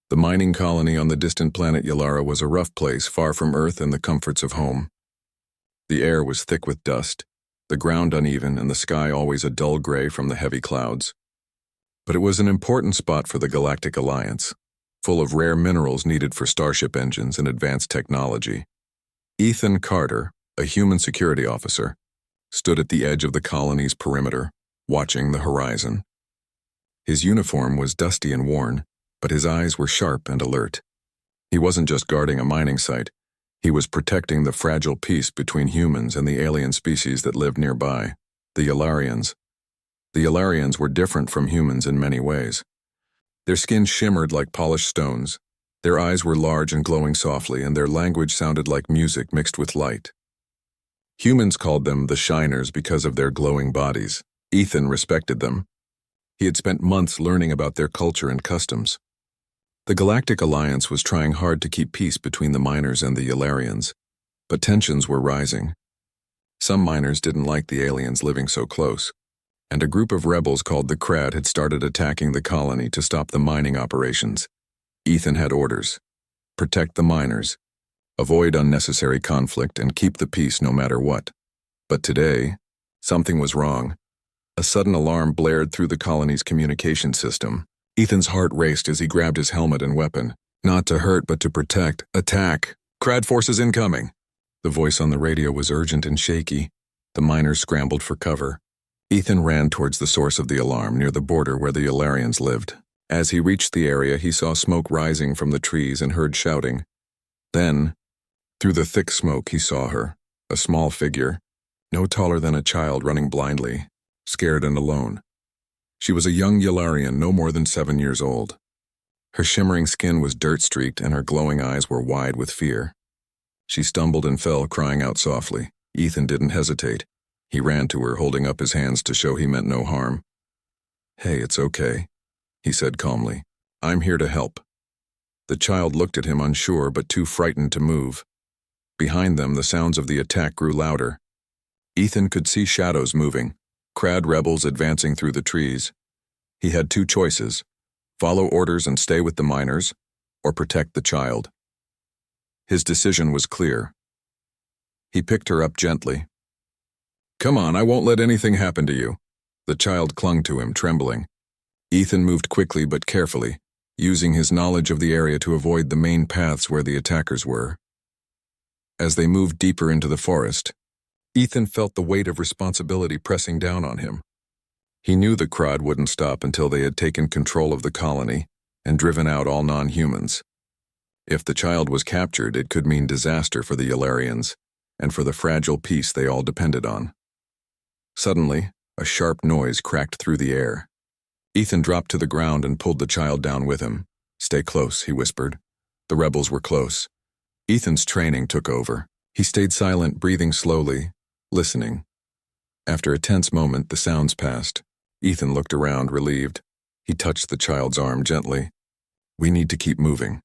The mining colony on the distant planet Yalara was a rough place, far from Earth and the comforts of home. The air was thick with dust, the ground uneven, and the sky always a dull gray from the heavy clouds. But it was an important spot for the Galactic Alliance, full of rare minerals needed for starship engines and advanced technology. Ethan Carter, a human security officer, stood at the edge of the colony's perimeter, watching the horizon. His uniform was dusty and worn, but his eyes were sharp and alert. He wasn't just guarding a mining site, he was protecting the fragile peace between humans and the alien species that lived nearby, the Yalarians. The Yalarians were different from humans in many ways. Their skin shimmered like polished stones, their eyes were large and glowing softly, and their language sounded like music mixed with light. Humans called them the Shiners because of their glowing bodies. Ethan respected them. He had spent months learning about their culture and customs. The Galactic Alliance was trying hard to keep peace between the miners and the Yalarians, but tensions were rising. Some miners didn't like the aliens living so close, and a group of rebels called the Crad had started attacking the colony to stop the mining operations. Ethan had orders: protect the miners, avoid unnecessary conflict, and keep the peace no matter what. But today, something was wrong. A sudden alarm blared through the colony's communication system. Ethan's heart raced as he grabbed his helmet and weapon. Not to hurt, but to protect. Attack! Crad forces incoming! The voice on the radio was urgent and shaky. The miners scrambled for cover. Ethan ran towards the source of the alarm, near the border where the Yalarians lived. As he reached the area, he saw smoke rising from the trees and heard shouting. Then, through the thick smoke, he saw her, a small figure, no taller than a child, running blindly, scared and alone. She was a young Yalarian, no more than 7 years old. Her shimmering skin was dirt-streaked and her glowing eyes were wide with fear. She stumbled and fell, crying out softly. Ethan didn't hesitate. He ran to her, holding up his hands to show he meant no harm. "Hey, it's okay," he said calmly. "I'm here to help." The child looked at him, unsure but too frightened to move. Behind them, the sounds of the attack grew louder. Ethan could see shadows moving, Crad rebels advancing through the trees. He had two choices: follow orders and stay with the miners, or protect the child. His decision was clear. He picked her up gently. "Come on, I won't let anything happen to you." The child clung to him, trembling. Ethan moved quickly but carefully, using his knowledge of the area to avoid the main paths where the attackers were. As they moved deeper into the forest, Ethan felt the weight of responsibility pressing down on him. He knew the Crad wouldn't stop until they had taken control of the colony and driven out all non-humans. If the child was captured, it could mean disaster for the Yalarians and for the fragile peace they all depended on. Suddenly, a sharp noise cracked through the air. Ethan dropped to the ground and pulled the child down with him. "Stay close," he whispered. The rebels were close. Ethan's training took over. He stayed silent, breathing slowly, listening. After a tense moment, the sounds passed. Ethan looked around, relieved. He touched the child's arm gently. "We need to keep moving."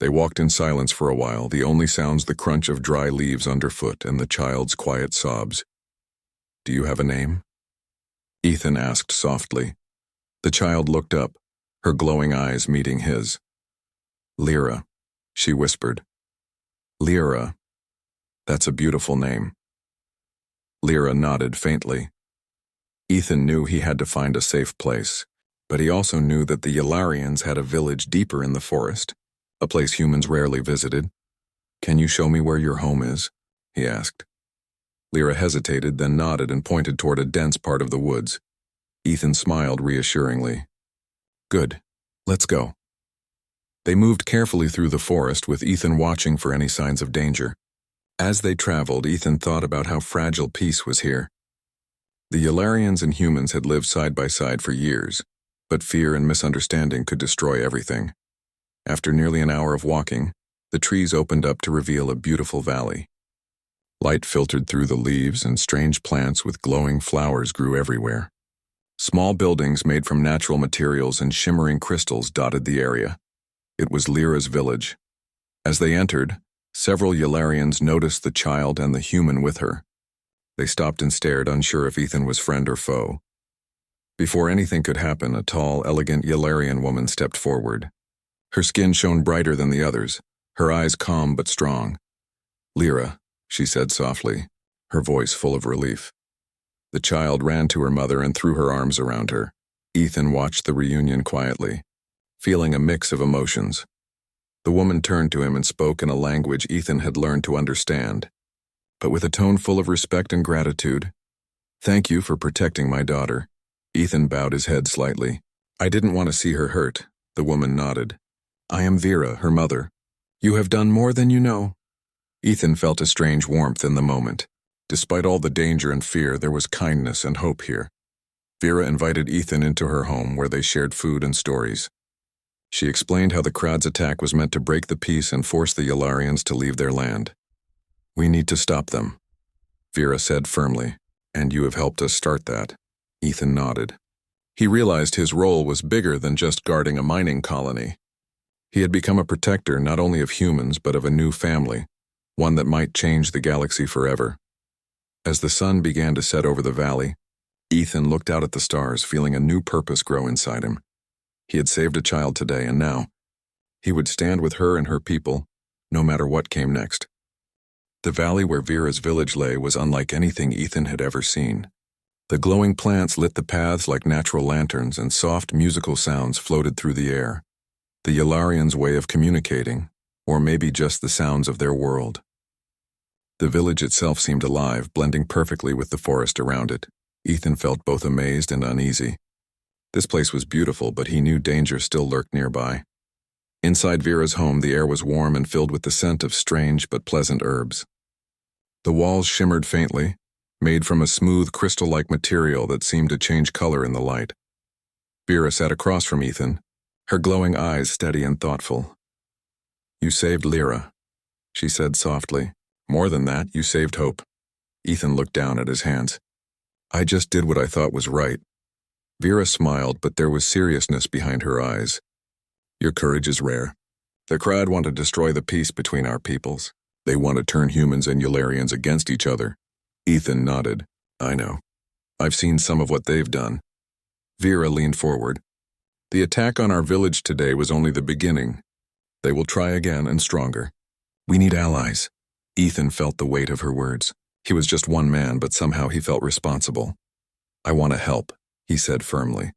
They walked in silence for a while, the only sounds the crunch of dry leaves underfoot and the child's quiet sobs. "Do you have a name?" Ethan asked softly. The child looked up, her glowing eyes meeting his. "Lyra," she whispered. "Lyra. That's a beautiful name." Lyra nodded faintly. Ethan knew he had to find a safe place, but he also knew that the Yalarians had a village deeper in the forest, a place humans rarely visited. "Can you show me where your home is?" he asked. Lyra hesitated, then nodded and pointed toward a dense part of the woods. Ethan smiled reassuringly. "Good. Let's go." They moved carefully through the forest, with Ethan watching for any signs of danger. As they traveled, Ethan thought about how fragile peace was here. The Yalarians and humans had lived side by side for years, but fear and misunderstanding could destroy everything. After nearly an hour of walking, the trees opened up to reveal a beautiful valley. Light filtered through the leaves, and strange plants with glowing flowers grew everywhere. Small buildings made from natural materials and shimmering crystals dotted the area. It was Lyra's village. As they entered, several Yalarians noticed the child and the human with her. They stopped and stared, unsure if Ethan was friend or foe. Before anything could happen, a tall, elegant Yalarian woman stepped forward. Her skin shone brighter than the others, her eyes calm but strong. "Lyra," she said softly, her voice full of relief. The child ran to her mother and threw her arms around her. Ethan watched the reunion quietly, feeling a mix of emotions. The woman turned to him and spoke in a language Ethan had learned to understand, but with a tone full of respect and gratitude. "Thank you for protecting my daughter." Ethan bowed his head slightly. "I didn't want to see her hurt," the woman nodded. "I am Vera, her mother. You have done more than you know." Ethan felt a strange warmth in the moment. Despite all the danger and fear, there was kindness and hope here. Vera invited Ethan into her home where they shared food and stories. She explained how the crowd's attack was meant to break the peace and force the Yalarians to leave their land. "We need to stop them," Vera said firmly. "And you have helped us start that." Ethan nodded. He realized his role was bigger than just guarding a mining colony. He had become a protector not only of humans but of a new family, one that might change the galaxy forever. As the sun began to set over the valley, Ethan looked out at the stars, feeling a new purpose grow inside him. He had saved a child today, and now he would stand with her and her people, no matter what came next. The valley where Vera's village lay was unlike anything Ethan had ever seen. The glowing plants lit the paths like natural lanterns, and soft musical sounds floated through the air. The Yalarians' way of communicating, or maybe just the sounds of their world. The village itself seemed alive, blending perfectly with the forest around it. Ethan felt both amazed and uneasy. This place was beautiful, but he knew danger still lurked nearby. Inside Vera's home, the air was warm and filled with the scent of strange but pleasant herbs. The walls shimmered faintly, made from a smooth crystal-like material that seemed to change color in the light. Vera sat across from Ethan, her glowing eyes steady and thoughtful. "You saved Lyra," she said softly. "More than that, you saved hope." Ethan looked down at his hands. "I just did what I thought was right." Vera smiled, but there was seriousness behind her eyes. "Your courage is rare. The crowd want to destroy the peace between our peoples. They want to turn humans and Yularians against each other." Ethan nodded. "I know. I've seen some of what they've done." Vera leaned forward. "The attack on our village today was only the beginning. They will try again and stronger. We need allies." Ethan felt the weight of her words. He was just one man, but somehow he felt responsible. "I want to help," he said firmly.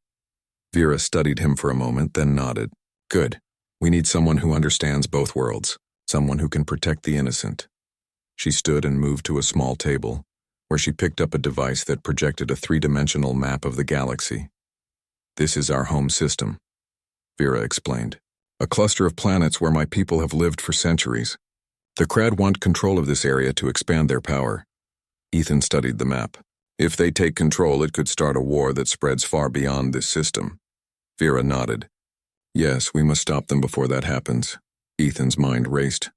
Vera studied him for a moment, then nodded. "Good. We need someone who understands both worlds, someone who can protect the innocent." She stood and moved to a small table, where she picked up a device that projected a three-dimensional map of the galaxy. "This is our home system," Vera explained. "A cluster of planets where my people have lived for centuries. The Krad want control of this area to expand their power." Ethan studied the map. "If they take control, it could start a war that spreads far beyond this system." Vera nodded. "Yes, we must stop them before that happens." Ethan's mind raced.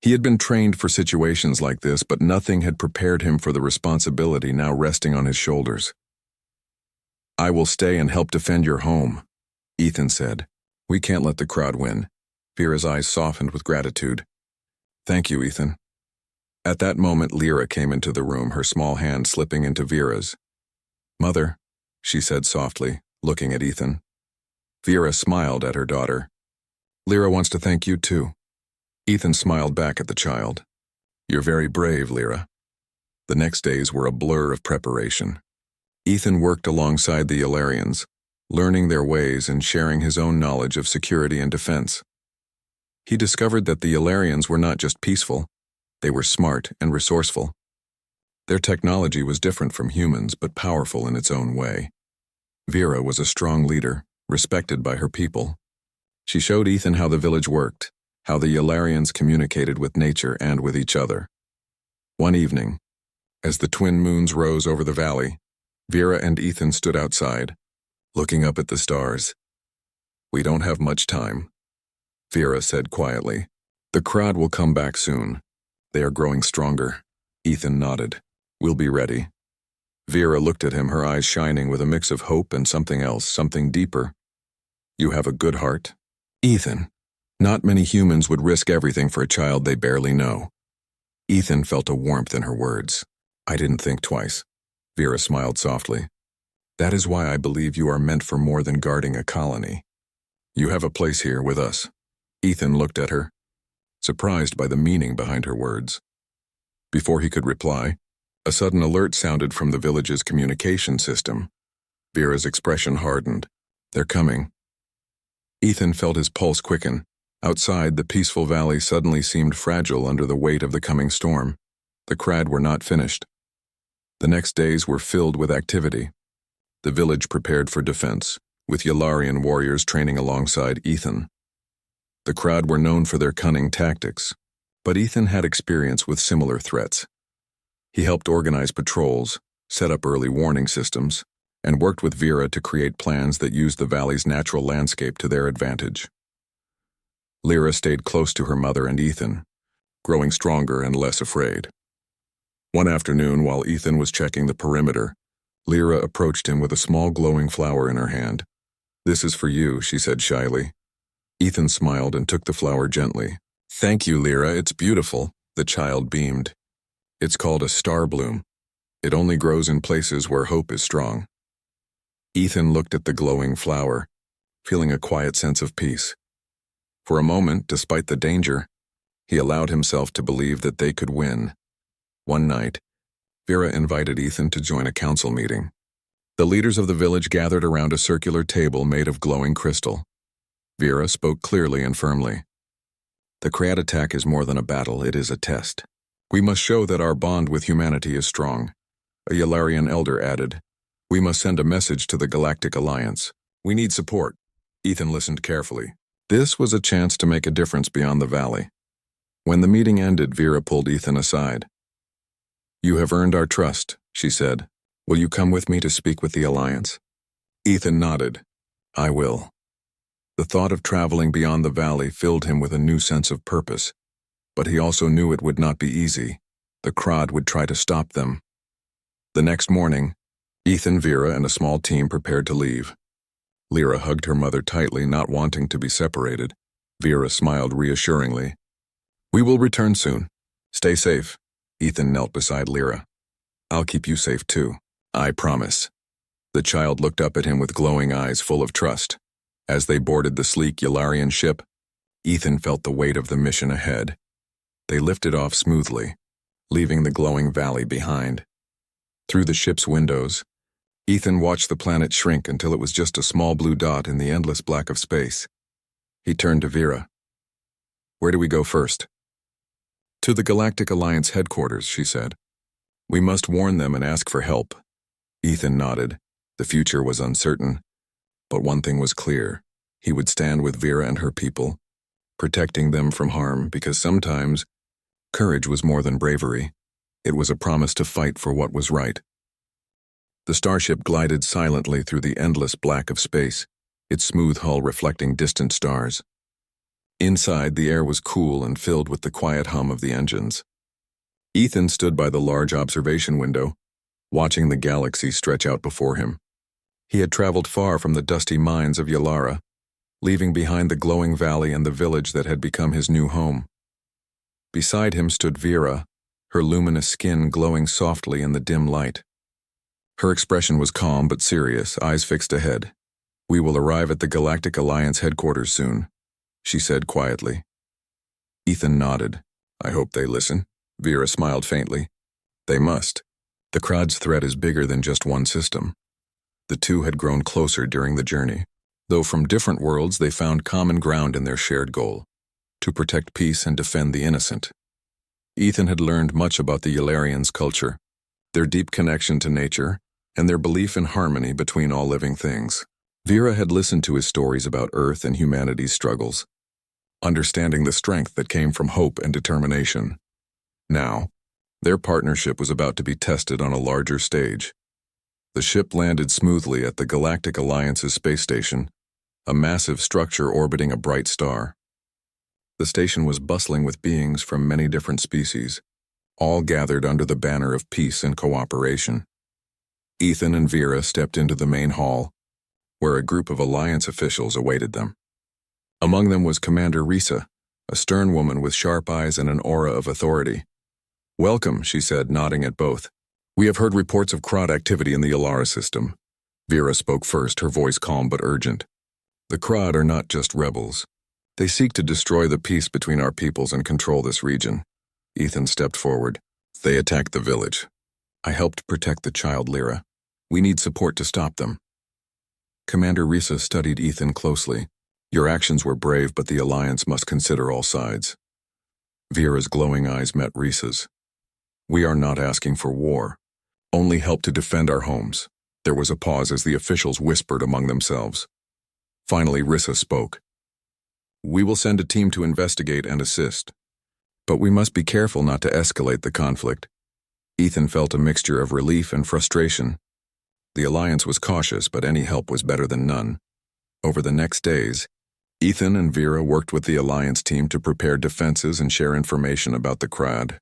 He had been trained for situations like this, but nothing had prepared him for the responsibility now resting on his shoulders. "I will stay and help defend your home," Ethan said. "We can't let the crowd win." Vera's eyes softened with gratitude. "Thank you, Ethan." At that moment, Lyra came into the room, her small hand slipping into Vera's. "Mother," she said softly, looking at Ethan. Vera smiled at her daughter. "Lyra wants to thank you too." Ethan smiled back at the child. "You're very brave, Lyra." The next days were a blur of preparation. Ethan worked alongside the Yalarians, learning their ways and sharing his own knowledge of security and defense. He discovered that the Yalarians were not just peaceful, they were smart and resourceful. Their technology was different from humans, but powerful in its own way. Vera was a strong leader, respected by her people. She showed Ethan how the village worked, how the Yalarians communicated with nature and with each other. One evening, as the twin moons rose over the valley, Vera and Ethan stood outside, looking up at the stars. "We don't have much time," Vera said quietly. "The crowd will come back soon. They are growing stronger." Ethan nodded. "We'll be ready." Vera looked at him, her eyes shining with a mix of hope and something else, something deeper. "You have a good heart." "Ethan, not many humans would risk everything for a child they barely know." Ethan felt a warmth in her words. "I didn't think twice." Vera smiled softly. "That is why I believe you are meant for more than guarding a colony." You have a place here with us. Ethan looked at her, surprised by the meaning behind her words. Before he could reply, a sudden alert sounded from the village's communication system. Vera's expression hardened. They're coming. Ethan felt his pulse quicken. Outside, the peaceful valley suddenly seemed fragile under the weight of the coming storm. The Krad were not finished. The next days were filled with activity. The village prepared for defense, with Yalarian warriors training alongside Ethan. The Krad were known for their cunning tactics, but Ethan had experience with similar threats. He helped organize patrols, set up early warning systems, and worked with Vera to create plans that used the valley's natural landscape to their advantage. Lyra stayed close to her mother and Ethan, growing stronger and less afraid. One afternoon, while Ethan was checking the perimeter, Lyra approached him with a small glowing flower in her hand. "This is for you," she said shyly. Ethan smiled and took the flower gently. "Thank you, Lyra, it's beautiful," the child beamed. "It's called a star bloom. It only grows in places where hope is strong." Ethan looked at the glowing flower, feeling a quiet sense of peace. For a moment, despite the danger, he allowed himself to believe that they could win. One night, Vera invited Ethan to join a council meeting. The leaders of the village gathered around a circular table made of glowing crystal. Vera spoke clearly and firmly. "The Krad attack is more than a battle, it is a test. We must show that our bond with humanity is strong." A Yalarian elder added, "We must send a message to the Galactic Alliance. We need support." Ethan listened carefully. This was a chance to make a difference beyond the valley. When the meeting ended, Vera pulled Ethan aside. "You have earned our trust," she said. "Will you come with me to speak with the Alliance?" Ethan nodded. "I will." The thought of traveling beyond the valley filled him with a new sense of purpose, but he also knew it would not be easy. The Krad would try to stop them. The next morning, Ethan, Vera, and a small team prepared to leave. Lyra hugged her mother tightly, not wanting to be separated. Vera smiled reassuringly. "We will return soon. Stay safe." Ethan knelt beside Lyra. "I'll keep you safe too. I promise." The child looked up at him with glowing eyes full of trust. As they boarded the sleek Yalarian ship, Ethan felt the weight of the mission ahead. They lifted off smoothly, leaving the glowing valley behind. Through the ship's windows, Ethan watched the planet shrink until it was just a small blue dot in the endless black of space. He turned to Vera. "Where do we go first?" "To the Galactic Alliance headquarters," she said. "We must warn them and ask for help." Ethan nodded. The future was uncertain, but one thing was clear. He would stand with Vera and her people, protecting them from harm, because sometimes courage was more than bravery. It was a promise to fight for what was right. The starship glided silently through the endless black of space, its smooth hull reflecting distant stars. Inside, the air was cool and filled with the quiet hum of the engines. Ethan stood by the large observation window, watching the galaxy stretch out before him. He had traveled far from the dusty mines of Yalara, leaving behind the glowing valley and the village that had become his new home. Beside him stood Vera, her luminous skin glowing softly in the dim light. Her expression was calm but serious, eyes fixed ahead. "We will arrive at the Galactic Alliance headquarters soon," she said quietly. Ethan nodded. "I hope they listen." Vera smiled faintly. "They must. The Krad's threat is bigger than just one system." The two had grown closer during the journey. Though from different worlds, they found common ground in their shared goal: to protect peace and defend the innocent. Ethan had learned much about the Yalarians' culture, their deep connection to nature, and their belief in harmony between all living things. Vera had listened to his stories about Earth and humanity's struggles, understanding the strength that came from hope and determination. Now, their partnership was about to be tested on a larger stage. The ship landed smoothly at the Galactic Alliance's space station, a massive structure orbiting a bright star. The station was bustling with beings from many different species, all gathered under the banner of peace and cooperation. Ethan and Vera stepped into the main hall, where a group of Alliance officials awaited them. Among them was Commander Risa, a stern woman with sharp eyes and an aura of authority. "Welcome," she said, nodding at both. "We have heard reports of Krad activity in the Yalara system." Vera spoke first, her voice calm but urgent. The Krad are not just rebels. They seek to destroy the peace between our peoples and control this region. Ethan stepped forward. They attacked the village. I helped protect the child Lyra. We need support to stop them. Commander Risa studied Ethan closely. Your actions were brave, but the Alliance must consider all sides. Vera's glowing eyes met Risa's. We are not asking for war, only help to defend our homes. There was a pause as the officials whispered among themselves. Finally, Risa spoke. We will send a team to investigate and assist, but we must be careful not to escalate the conflict. Ethan felt a mixture of relief and frustration. The Alliance was cautious, but any help was better than none. Over the next days, Ethan and Vera worked with the Alliance team to prepare defenses and share information about the Krad.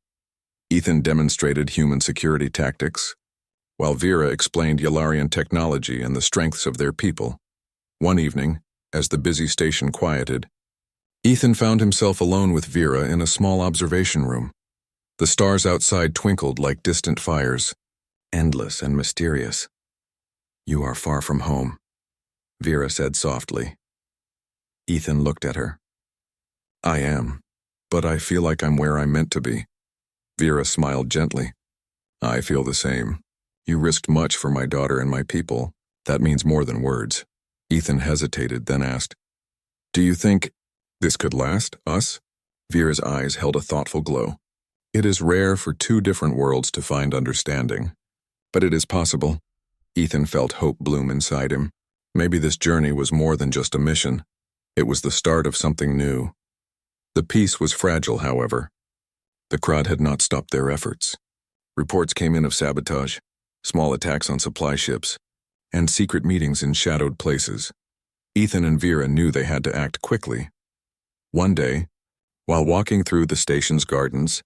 Ethan demonstrated human security tactics, while Vera explained Yalarian technology and the strengths of their people. One evening, as the busy station quieted, Ethan found himself alone with Vera in a small observation room. The stars outside twinkled like distant fires, endless and mysterious. You are far from home, Vera said softly. Ethan looked at her. I am, but I feel like I'm where I'm meant to be. Vera smiled gently. I feel the same. You risked much for my daughter and my people. That means more than words. Ethan hesitated, then asked, Do you think this could last, us? Vera's eyes held a thoughtful glow. It is rare for two different worlds to find understanding, but it is possible. Ethan felt hope bloom inside him. Maybe this journey was more than just a mission. It was the start of something new. The peace was fragile, however. The Krad had not stopped their efforts. Reports came in of sabotage, small attacks on supply ships, and secret meetings in shadowed places. Ethan and Vera knew they had to act quickly. One day, while walking through the station's gardens,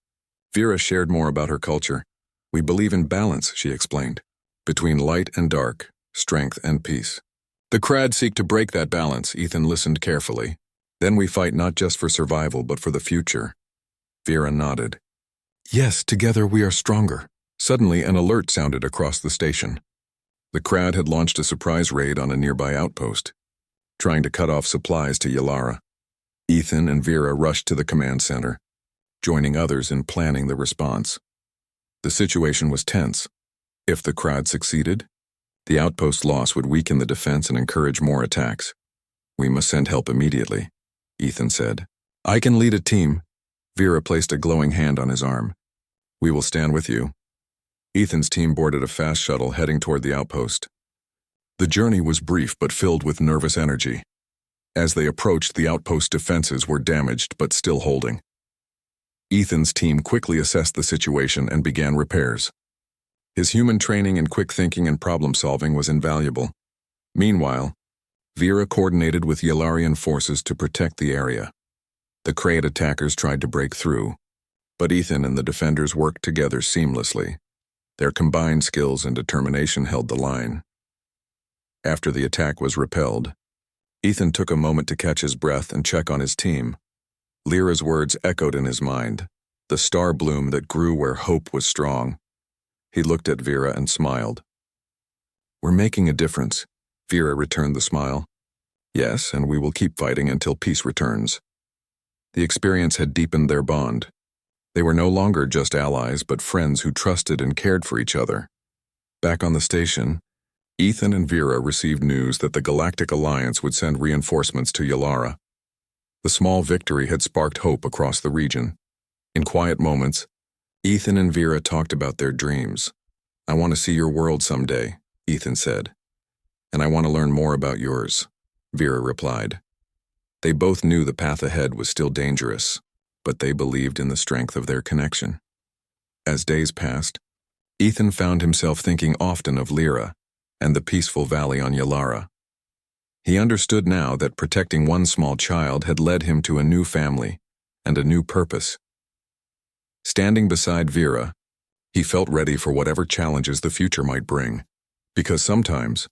Vera shared more about her culture. We believe in balance, she explained, between light and dark, strength and peace. The Krad seek to break that balance, Ethan listened carefully. Then we fight not just for survival, but for the future. Vera nodded. Yes, together we are stronger. Suddenly, an alert sounded across the station. The Krad had launched a surprise raid on a nearby outpost, trying to cut off supplies to Yalara. Ethan and Vera rushed to the command center, joining others in planning the response. The situation was tense. If the Krad succeeded, the outpost loss would weaken the defense and encourage more attacks. We must send help immediately, Ethan said. I can lead a team. Vera placed a glowing hand on his arm. We will stand with you. Ethan's team boarded a fast shuttle heading toward the outpost. The journey was brief but filled with nervous energy. As they approached, the outpost defenses were damaged but still holding. Ethan's team quickly assessed the situation and began repairs. His human training in quick thinking and problem-solving was invaluable. Meanwhile, Vera coordinated with Yalarian forces to protect the area. The Krayt attackers tried to break through, but Ethan and the defenders worked together seamlessly. Their combined skills and determination held the line. After the attack was repelled, Ethan took a moment to catch his breath and check on his team. Lyra's words echoed in his mind, the star bloom that grew where hope was strong. He looked at Vera and smiled. We're making a difference, Vera returned the smile. Yes, and we will keep fighting until peace returns. The experience had deepened their bond. They were no longer just allies, but friends who trusted and cared for each other. Back on the station, Ethan and Vera received news that the Galactic Alliance would send reinforcements to Yalara. The small victory had sparked hope across the region. In quiet moments, Ethan and Vera talked about their dreams. I want to see your world someday, Ethan said. And I want to learn more about yours, Vera replied. They both knew the path ahead was still dangerous, but they believed in the strength of their connection. As days passed, Ethan found himself thinking often of Lyra and the peaceful valley on Yalara. He understood now that protecting one small child had led him to a new family and a new purpose. Standing beside Vera, he felt ready for whatever challenges the future might bring, because sometimes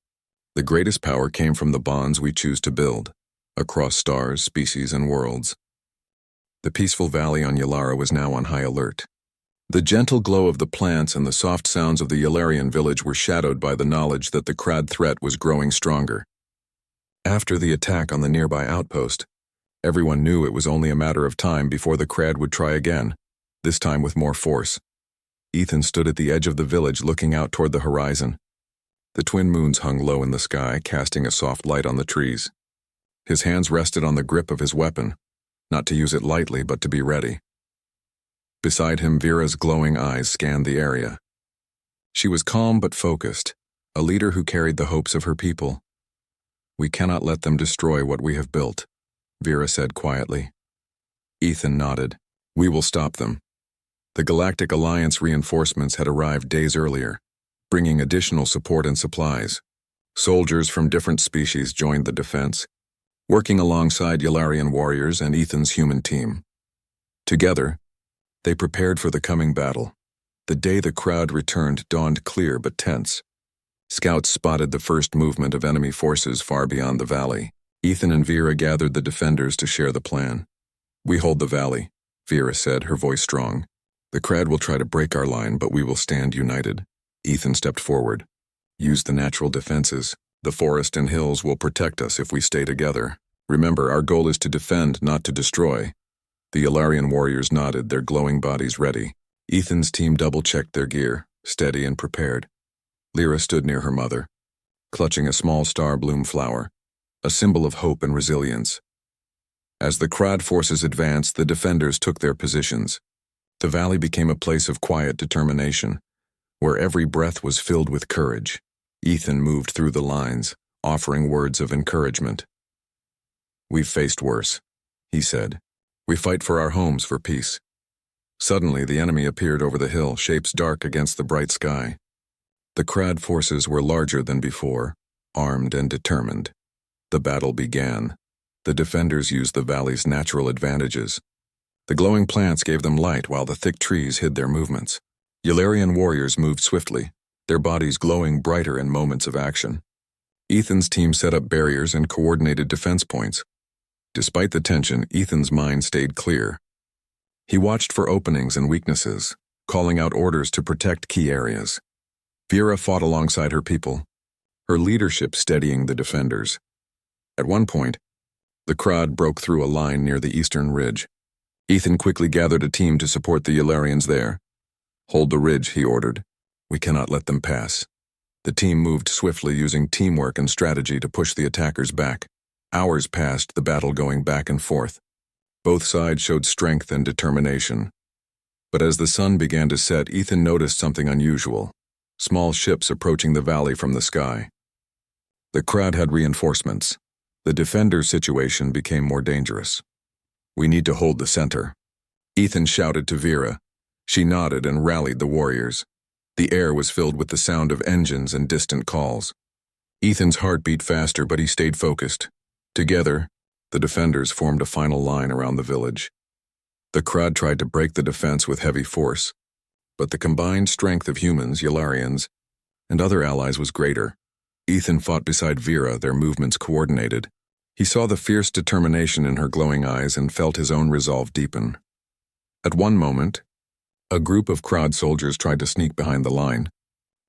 the greatest power came from the bonds we choose to build, across stars, species, and worlds. The peaceful valley on Yalara was now on high alert. The gentle glow of the plants and the soft sounds of the Yalarian village were shadowed by the knowledge that the Krad threat was growing stronger. After the attack on the nearby outpost, everyone knew it was only a matter of time before the Crad would try again, this time with more force. Ethan stood at the edge of the village looking out toward the horizon. The twin moons hung low in the sky, casting a soft light on the trees. His hands rested on the grip of his weapon, not to use it lightly but to be ready. Beside him, Vera's glowing eyes scanned the area. She was calm but focused, a leader who carried the hopes of her people. "We cannot let them destroy what we have built," Vera said quietly. Ethan nodded. "We will stop them." The Galactic Alliance reinforcements had arrived days earlier, bringing additional support and supplies. Soldiers from different species joined the defense, working alongside Yalarian warriors and Ethan's human team. Together, they prepared for the coming battle. The day the crowd returned dawned clear but tense. Scouts spotted the first movement of enemy forces far beyond the valley. Ethan and Vera gathered the defenders to share the plan. "We hold the valley," Vera said, her voice strong. "The crowd will try to break our line, but we will stand united." Ethan stepped forward. "Use the natural defenses. The forest and hills will protect us if we stay together. Remember, our goal is to defend, not to destroy." The Yalarian warriors nodded, their glowing bodies ready. Ethan's team double-checked their gear, steady and prepared. Lyra stood near her mother, clutching a small star-bloom flower, a symbol of hope and resilience. As the Krad forces advanced, the defenders took their positions. The valley became a place of quiet determination, where every breath was filled with courage. Ethan moved through the lines, offering words of encouragement. "We've faced worse," he said. "We fight for our homes, for peace." Suddenly, the enemy appeared over the hill, shapes dark against the bright sky. The Krad forces were larger than before, armed and determined. The battle began. The defenders used the valley's natural advantages. The glowing plants gave them light while the thick trees hid their movements. Yalarian warriors moved swiftly, their bodies glowing brighter in moments of action. Ethan's team set up barriers and coordinated defense points. Despite the tension, Ethan's mind stayed clear. He watched for openings and weaknesses, calling out orders to protect key areas. Vera fought alongside her people, her leadership steadying the defenders. At one point, the Krad broke through a line near the eastern ridge. Ethan quickly gathered a team to support the Yalarians there. "Hold the ridge," he ordered. "We cannot let them pass." The team moved swiftly, using teamwork and strategy to push the attackers back. Hours passed, the battle going back and forth. Both sides showed strength and determination. But as the sun began to set, Ethan noticed something unusual: small ships approaching the valley from the sky. The Krad had reinforcements. The defender situation became more dangerous. "We need to hold the center," Ethan shouted to Vera. She nodded and rallied the warriors. The air was filled with the sound of engines and distant calls. Ethan's heart beat faster, but he stayed focused. Together, the defenders formed a final line around the village. The Krad tried to break the defense with heavy force, but the combined strength of humans, Yalarians, and other allies was greater. Ethan fought beside Vera, their movements coordinated. He saw the fierce determination in her glowing eyes and felt his own resolve deepen. At one moment, a group of Krad soldiers tried to sneak behind the line,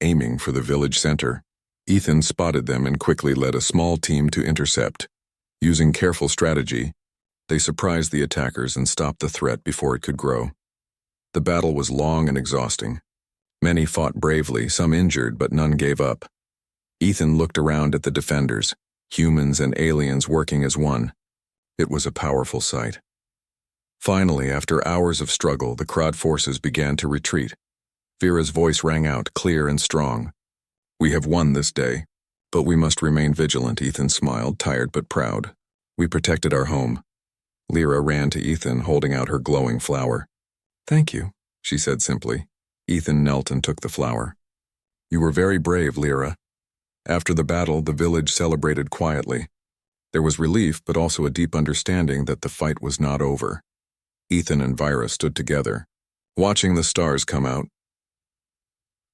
aiming for the village center. Ethan spotted them and quickly led a small team to intercept. Using careful strategy, they surprised the attackers and stopped the threat before it could grow. The battle was long and exhausting. Many fought bravely, some injured, but none gave up. Ethan looked around at the defenders, humans and aliens working as one. It was a powerful sight. Finally, after hours of struggle, the Krad forces began to retreat. Vera's voice rang out, clear and strong. "We have won this day, but we must remain vigilant." Ethan smiled, tired but proud. "We protected our home." Lyra ran to Ethan, holding out her glowing flower. "Thank you," she said simply. Ethan knelt and took the flower. "You were very brave, Lyra." After the battle, the village celebrated quietly. There was relief, but also a deep understanding that the fight was not over. Ethan and Vyra stood together, watching the stars come out.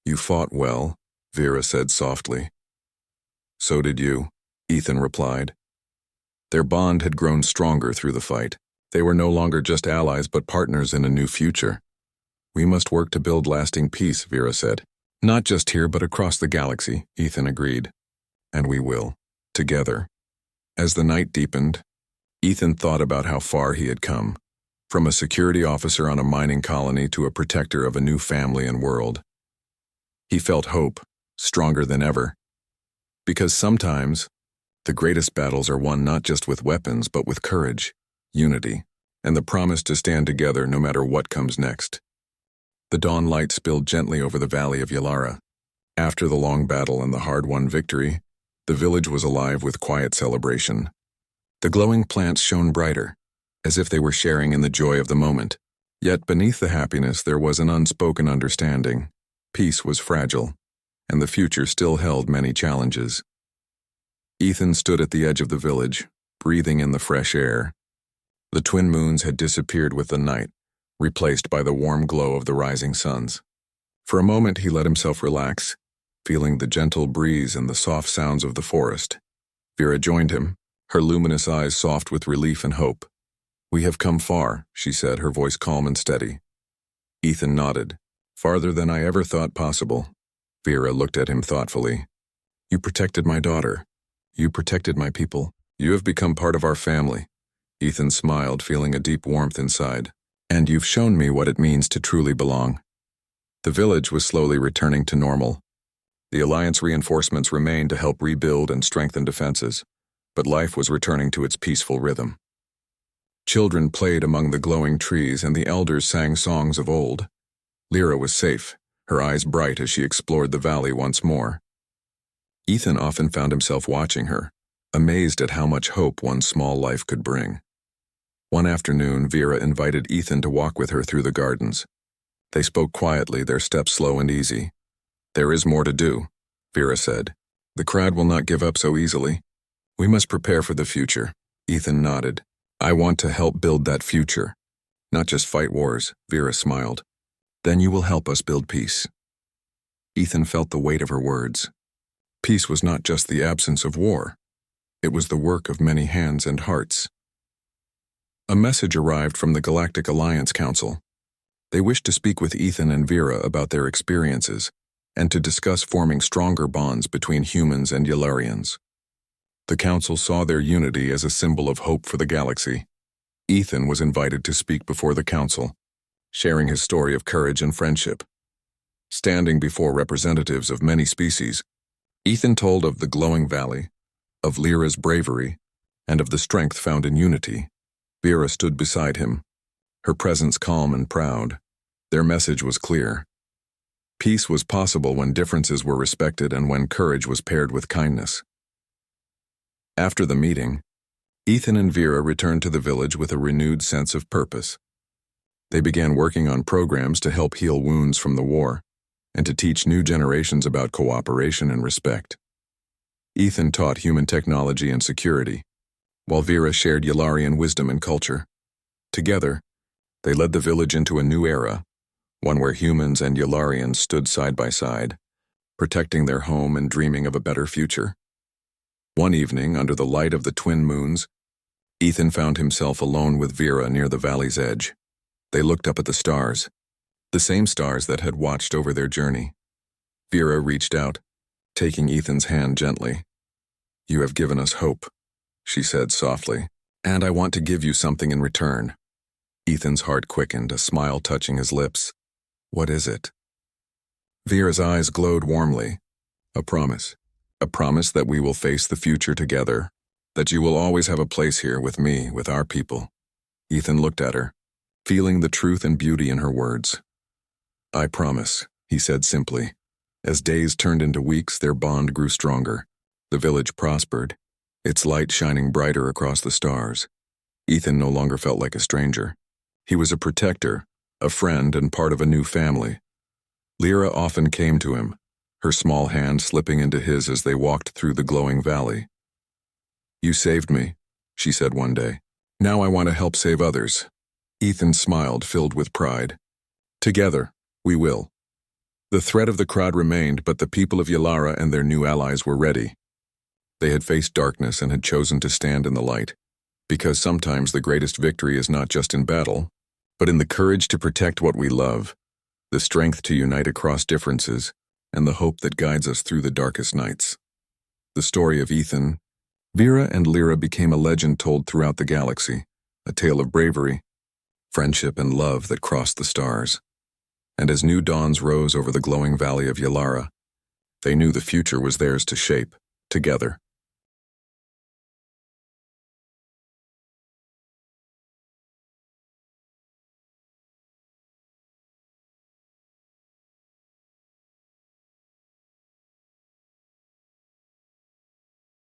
"You fought well," Vera said softly. "So did you," Ethan replied. Their bond had grown stronger through the fight. They were no longer just allies but partners in a new future. "We must work to build lasting peace," Vera said. "Not just here but across the galaxy," Ethan agreed. "And we will. Together." As the night deepened, Ethan thought about how far he had come, from a security officer on a mining colony to a protector of a new family and world. He felt hope, stronger than ever. Because sometimes, the greatest battles are won not just with weapons but with courage, unity, and the promise to stand together no matter what comes next. The dawn light spilled gently over the valley of Yalara. After the long battle and the hard-won victory, the village was alive with quiet celebration. The glowing plants shone brighter, as if they were sharing in the joy of the moment. Yet beneath the happiness there was an unspoken understanding. Peace was fragile, and the future still held many challenges. Ethan stood at the edge of the village, breathing in the fresh air. The twin moons had disappeared with the night, replaced by the warm glow of the rising suns. For a moment he let himself relax, feeling the gentle breeze and the soft sounds of the forest. Vera joined him, her luminous eyes soft with relief and hope. "We have come far," she said, her voice calm and steady. Ethan nodded. "Farther than I ever thought possible." Vera looked at him thoughtfully. "You protected my daughter. You protected my people. You have become part of our family." Ethan smiled, feeling a deep warmth inside. "And you've shown me what it means to truly belong." The village was slowly returning to normal. The Alliance reinforcements remained to help rebuild and strengthen defenses, but life was returning to its peaceful rhythm. Children played among the glowing trees and the elders sang songs of old. Lyra was safe, her eyes bright as she explored the valley once more. Ethan often found himself watching her, amazed at how much hope one small life could bring. One afternoon, Vera invited Ethan to walk with her through the gardens. They spoke quietly, their steps slow and easy. "There is more to do," Vera said. "The crowd will not give up so easily. We must prepare for the future." Ethan nodded. "I want to help build that future. Not just fight wars," Vera smiled. "Then you will help us build peace." Ethan felt the weight of her words. Peace was not just the absence of war. It was the work of many hands and hearts. A message arrived from the Galactic Alliance Council. They wished to speak with Ethan and Vera about their experiences and to discuss forming stronger bonds between humans and Yalarians. The council saw their unity as a symbol of hope for the galaxy. Ethan was invited to speak before the council, sharing his story of courage and friendship. Standing before representatives of many species, Ethan told of the glowing valley, of Lyra's bravery, and of the strength found in unity. Vera stood beside him, her presence calm and proud. Their message was clear. Peace was possible when differences were respected and when courage was paired with kindness. After the meeting, Ethan and Vera returned to the village with a renewed sense of purpose. They began working on programs to help heal wounds from the war and to teach new generations about cooperation and respect. Ethan taught human technology and security, while Vera shared Yalarian wisdom and culture. Together, they led the village into a new era, one where humans and Yalarians stood side by side, protecting their home and dreaming of a better future. One evening, under the light of the twin moons, Ethan found himself alone with Vera near the valley's edge. They looked up at the stars, the same stars that had watched over their journey. Vera reached out, taking Ethan's hand gently. "You have given us hope," she said softly, "and I want to give you something in return." Ethan's heart quickened, a smile touching his lips. "What is it?" Vera's eyes glowed warmly. "A promise. A promise that we will face the future together, that you will always have a place here with me, with our people." Ethan looked at her, feeling the truth and beauty in her words. "I promise," he said simply. As days turned into weeks, their bond grew stronger. The village prospered, its light shining brighter across the stars. Ethan no longer felt like a stranger. He was a protector, a friend, and part of a new family. Lyra often came to him, her small hand slipping into his as they walked through the glowing valley. "You saved me," she said one day. "Now I want to help save others." Ethan smiled, filled with pride. "Together, we will." The threat of the crowd remained, but the people of Yalara and their new allies were ready. They had faced darkness and had chosen to stand in the light, because sometimes the greatest victory is not just in battle, but in the courage to protect what we love, the strength to unite across differences, and the hope that guides us through the darkest nights. The story of Ethan, Vera and Lyra became a legend told throughout the galaxy, a tale of bravery, friendship, and love that crossed the stars. And as new dawns rose over the glowing valley of Yalara, they knew the future was theirs to shape, together.